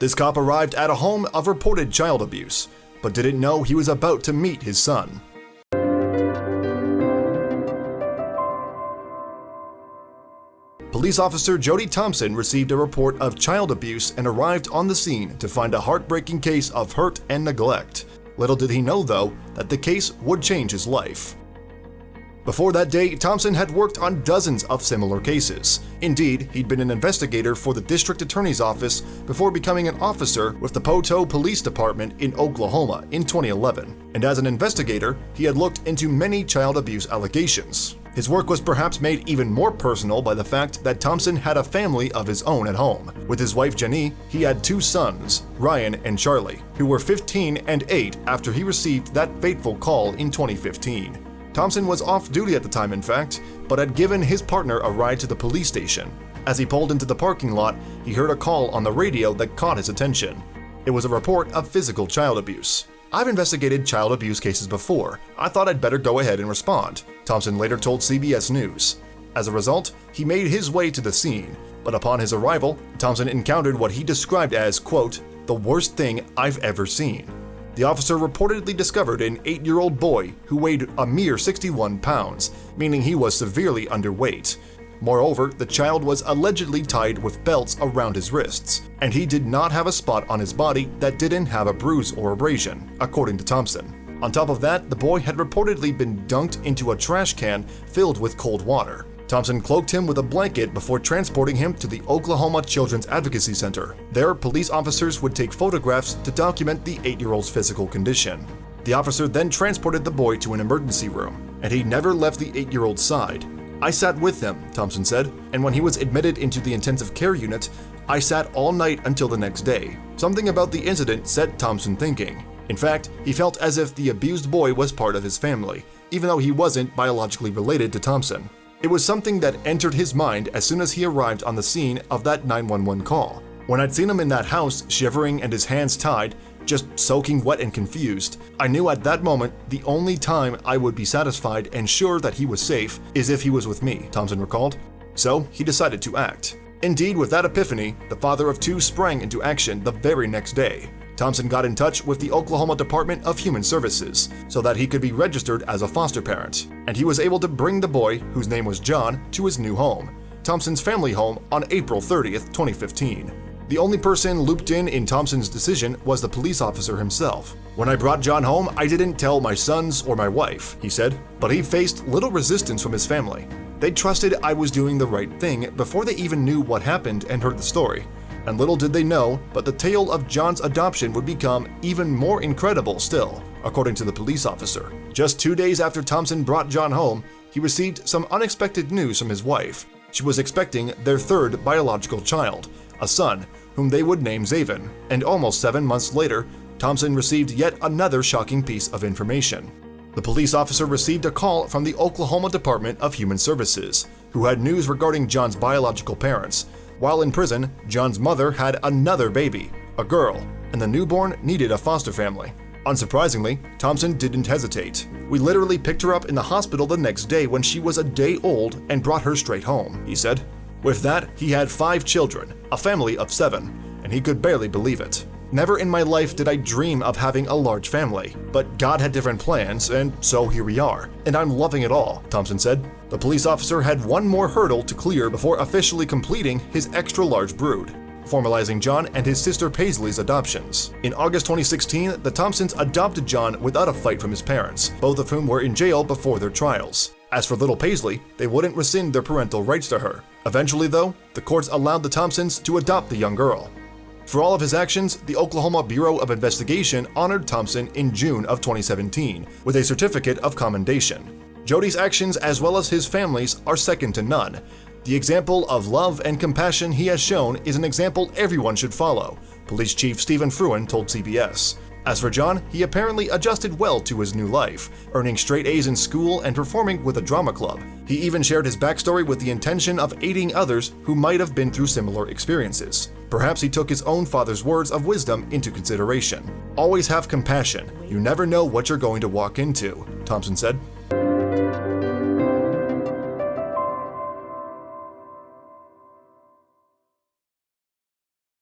This cop arrived at a home of reported child abuse, but didn't know he was about to meet his son. Police officer Jody Thompson received a report of child abuse and arrived on the scene to find a heartbreaking case of hurt and neglect. Little did he know, though, that the case would change his life. Before that day, Thompson had worked on dozens of similar cases. Indeed, he'd been an investigator for the district attorney's office before becoming an officer with the Poteau Police Department in Oklahoma in 2011. And as an investigator, he had looked into many child abuse allegations. His work was perhaps made even more personal by the fact that Thompson had a family of his own at home. With his wife Jenny, he had two sons, Ryan and Charlie, who were 15 and 8 after he received that fateful call in 2015. Thompson was off duty at the time, in fact, but had given his partner a ride to the police station. As he pulled into the parking lot, he heard a call on the radio that caught his attention. It was a report of physical child abuse. "I've investigated child abuse cases before. I thought I'd better go ahead and respond," Thompson later told CBS News. As a result, he made his way to the scene, but upon his arrival, Thompson encountered what he described as, quote, "the worst thing I've ever seen." The officer reportedly discovered an 8-year-old boy who weighed a mere 61 pounds, meaning he was severely underweight. Moreover, the child was allegedly tied with belts around his wrists, and he did not have a spot on his body that didn't have a bruise or abrasion, according to Thompson. On top of that, the boy had reportedly been dunked into a trash can filled with cold water. Thompson cloaked him with a blanket before transporting him to the Oklahoma Children's Advocacy Center. There, police officers would take photographs to document the 8-year-old's physical condition. The officer then transported the boy to an emergency room, and he never left the 8-year-old's side. "I sat with him," Thompson said, "and when he was admitted into the intensive care unit, I sat all night until the next day." Something about the incident set Thompson thinking. In fact, he felt as if the abused boy was part of his family, even though he wasn't biologically related to Thompson. It was something that entered his mind as soon as he arrived on the scene of that 911 call. When I'd seen him in that house, shivering and his hands tied, just soaking wet and confused, I knew at that moment the only time I would be satisfied and sure that he was safe is if he was with me, Thompson recalled. So he decided to act. Indeed, with that epiphany, the father of two sprang into action the very next day. Thompson got in touch with the Oklahoma Department of Human Services so that he could be registered as a foster parent, and he was able to bring the boy, whose name was John, to his new home, Thompson's family home, on April 30th, 2015. The only person looped in Thompson's decision was the police officer himself. "When I brought John home, I didn't tell my sons or my wife," he said, but he faced little resistance from his family. "They trusted I was doing the right thing before they even knew what happened and heard the story. And little did they know, but the tale of John's adoption would become even more incredible still," according to the police officer. Just 2 days after Thompson brought John home, he received some unexpected news from his wife. She was expecting their third biological child, a son, whom they would name Zaven. And almost 7 months later, Thompson received yet another shocking piece of information. The police officer received a call from the Oklahoma Department of Human Services, who had news regarding John's biological parents. While in prison, John's mother had another baby, a girl, and the newborn needed a foster family. Unsurprisingly, Thompson didn't hesitate. "We literally picked her up in the hospital the next day when she was a day old and brought her straight home," he said. With that, he had 5 children, a family of 7, and he could barely believe it. "Never in my life did I dream of having a large family, but God had different plans, and so here we are, and I'm loving it all," Thompson said. The police officer had one more hurdle to clear before officially completing his extra-large brood, formalizing John and his sister Paisley's adoptions. In August 2016, the Thompsons adopted John without a fight from his parents, both of whom were in jail before their trials. As for little Paisley, they wouldn't rescind their parental rights to her. Eventually, though, the courts allowed the Thompsons to adopt the young girl. For all of his actions, the Oklahoma Bureau of Investigation honored Thompson in June of 2017 with a certificate of commendation. Jody's actions, as well as his family's, are second to none. The example of love and compassion he has shown is an example everyone should follow, Police Chief Stephen Fruin told CBS. As for John, he apparently adjusted well to his new life, earning straight A's in school and performing with a drama club. He even shared his backstory with the intention of aiding others who might have been through similar experiences. Perhaps he took his own father's words of wisdom into consideration. "Always have compassion. You never know what you're going to walk into," Thompson said.